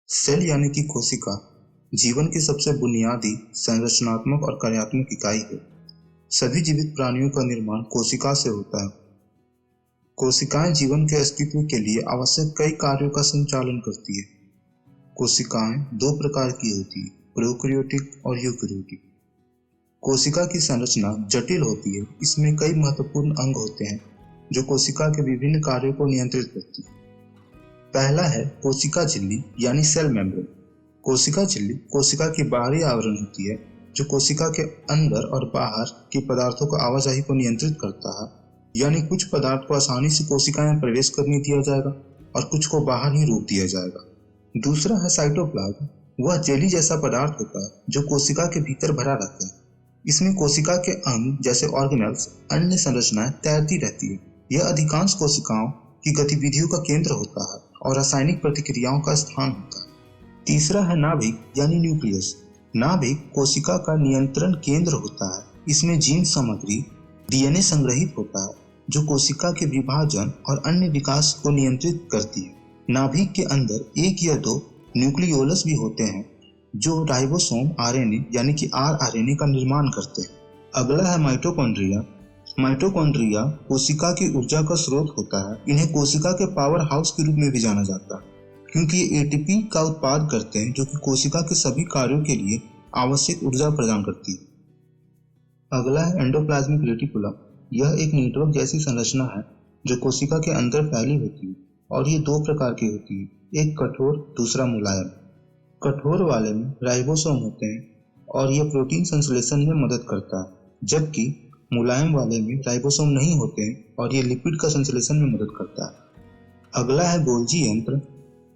Cell यानी कि कोशिका जीवन की सबसे बुनियादी संरचनात्मक और कार्यात्मक इकाई है। सभी जीवित प्राणियों का निर्माण कोशिका से होता है। कोशिकाएं जीवन के अस्तित्व के लिए आवश्यक कई कार्यों का संचालन करती है। कोशिकाएं दो प्रकार की होती है, प्रोकैरियोटिक और यूकैरियोटिक। कोशिका की संरचना जटिल होती है। इसमें कई महत्वपूर्ण अंग होते हैं जो कोशिका के विभिन्न कार्यों को नियंत्रित करती है। पहला है कोशिका झिल्ली यानी सेल मेम्ब्रेन। कोशिका झिल्ली कोशिका की बाहरी आवरण होती है जो कोशिका के अंदर और बाहर की पदार्थों को आवाजाही को नियंत्रित करता है। यानी कुछ पदार्थ को आसानी से कोशिका में प्रवेश करने दिया जाएगा और कुछ को बाहर ही रोक दिया जाएगा। दूसरा है साइटोप्लाज्म। वह जेली जैसा पदार्थ होता है जो कोशिका के भीतर भरा रहता है। इसमें कोशिका के अंग जैसे ऑर्गेनेल्स, अन्य संरचनाएं तैरती रहती है। यह अधिकांश कोशिकाओं की गतिविधियों का केंद्र होता है और रासायनिक प्रतिक्रियाओं का स्थान होता है। तीसरा है नाभिक यानी न्यूक्लियस। नाभिक कोशिका का नियंत्रण केंद्र होता है। इसमें जीन सामग्री डीएनए संग्रहित होता है जो कोशिका के विभाजन और अन्य विकास को नियंत्रित करती है। नाभिक के अंदर एक या दो न्यूक्लियोलस भी होते हैं जो राइबोसोम आरएनए यानी कि आरआरएनए का निर्माण करते हैं। अगला है माइटोकॉन्ड्रिया। माइटोकॉन्ड्रिया कोशिका की ऊर्जा का स्रोत होता है। इन्हें कोशिका के पावर हाउस के रूप में भी जाना जाता है क्योंकि ये एटीपी का उत्पाद करते हैं जो कि कोशिका के सभी कार्यों के लिए आवश्यक ऊर्जा प्रदान करती है। अगला है एंडोप्लाज्मिक रेटिकुलम। यह एक नेटवर्क जैसी संरचना है जो कोशिका के अंदर फैली होती है और ये दो प्रकार की होती है, एक कठोर, दूसरा मुलायम। कठोर वाले में राइबोसोम होते हैं और यह प्रोटीन संश्लेषण में मदद करता है, जबकि मुलायम वाले में राइबोसोम नहीं होते हैं और ये लिपिड का संश्लेषण में मदद करता है। अगला है गोल्जी यंत्र।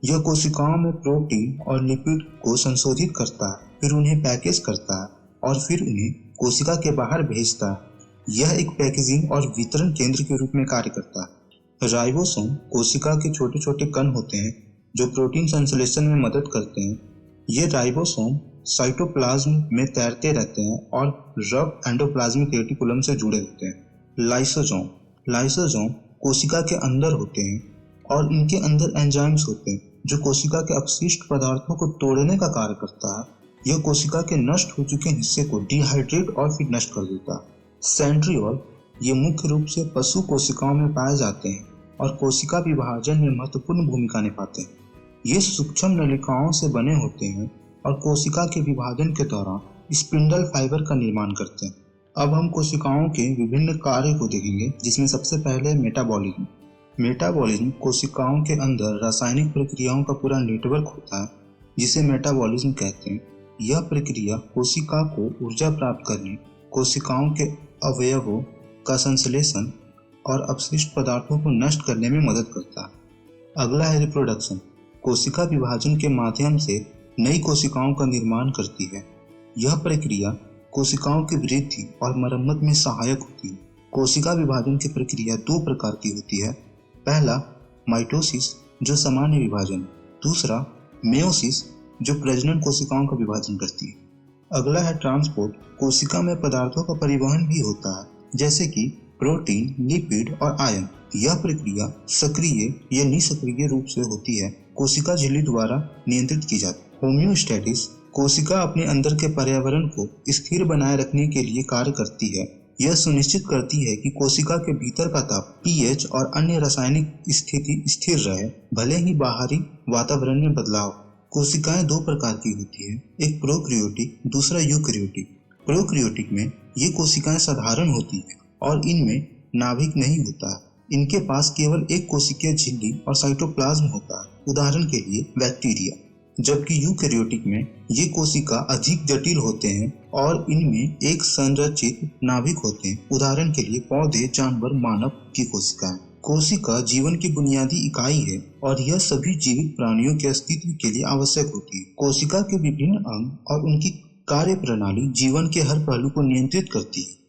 यह कोशिकाओं में प्रोटीन और लिपिड को संशोधित करता है, फिर उन्हें पैकेज करता है और फिर उन्हें कोशिका के बाहर भेजता है। यह एक पैकेजिंग और वितरण केंद्र के रूप में कार्य करता है। राइबोसोम कोशिका के छोटे छोटे कण होते हैं जो प्रोटीन संश्लेषण में मदद करते हैं। ये राइबोसोम साइटोप्लाज्म में तैरते रहते हैं और रफ एंडोप्लाज्मिक रेटिकुलम से जुड़े होते हैं। लाइसोसोम। लाइसोसोम कोशिका के अंदर होते हैं और इनके अंदर एंजाइम्स होते हैं जो कोशिका के अपशिष्ट पदार्थों को तोड़ने का कार्य करता है। यह कोशिका के नष्ट हो चुके हिस्से को डिहाइड्रेट और फिर नष्ट कर देता है। सेंट्रियोल। ये मुख्य रूप से पशु कोशिकाओं में पाए जाते हैं और कोशिका विभाजन में महत्वपूर्ण भूमिका निभाते हैं। ये सूक्ष्म नलिकाओं से बने होते हैं और कोशिका के विभाजन के दौरान स्पिंडल फाइबर का निर्माण करते हैं। अब हम कोशिकाओं के विभिन्न कार्य को देखेंगे, जिसमें सबसे पहले मेटाबॉलिज्म। मेटाबॉलिज्म कोशिकाओं के अंदर रासायनिक प्रक्रियाओं का पूरा नेटवर्क होता है जिसे मेटाबॉलिज्म कहते हैं। यह प्रक्रिया कोशिका को ऊर्जा प्राप्त करने, कोशिकाओं के अवयवों का संश्लेषण और अपशिष्ट पदार्थों को नष्ट करने में मदद करता है। अगला है रिप्रोडक्शन। कोशिका विभाजन के माध्यम से नई कोशिकाओं का निर्माण करती है। यह प्रक्रिया कोशिकाओं की वृद्धि और मरम्मत में सहायक होती है। कोशिका विभाजन की प्रक्रिया दो प्रकार की होती है। पहला माइटोसिस जो सामान्य विभाजन, दूसरा मेयोसिस जो प्रजनन कोशिकाओं का विभाजन करती है। अगला है ट्रांसपोर्ट। कोशिका में पदार्थों का परिवहन भी होता है जैसे कि प्रोटीन, लिपिड और आयन। यह प्रक्रिया सक्रिय या निष्क्रिय रूप से होती है, कोशिका झिल्ली द्वारा नियंत्रित की जाती है। होम्योस्टैटिस। कोशिका अपने अंदर के पर्यावरण को स्थिर बनाए रखने के लिए कार्य करती है। यह सुनिश्चित करती है कि कोशिका के भीतर का ताप, पीएच और अन्य रासायनिक स्थिति स्थिर रहे, भले ही बाहरी वातावरण में बदलाव। कोशिकाएं दो प्रकार की होती है, एक प्रोकैरियोटिक, दूसरा यूकैरियोटिक। प्रोकैरियोटिक में ये कोशिकाएं साधारण होती है और इनमें नाभिक नहीं होता है। इनके पास केवल एक कोशिकीय झिल्ली और साइटोप्लाज्म होता है, उदाहरण के लिए बैक्टीरिया। जबकि यूकैरियोटिक में ये कोशिका अधिक जटिल होते हैं और इनमें एक संरचित नाभिक होते हैं, उदाहरण के लिए पौधे, जानवर, मानव की कोशिकाएं। कोशिका जीवन की बुनियादी इकाई है और यह सभी जीवित प्राणियों के अस्तित्व के लिए आवश्यक होती है। कोशिका के विभिन्न अंग और उनकी कार्य प्रणाली जीवन के हर पहलू को नियंत्रित करती है।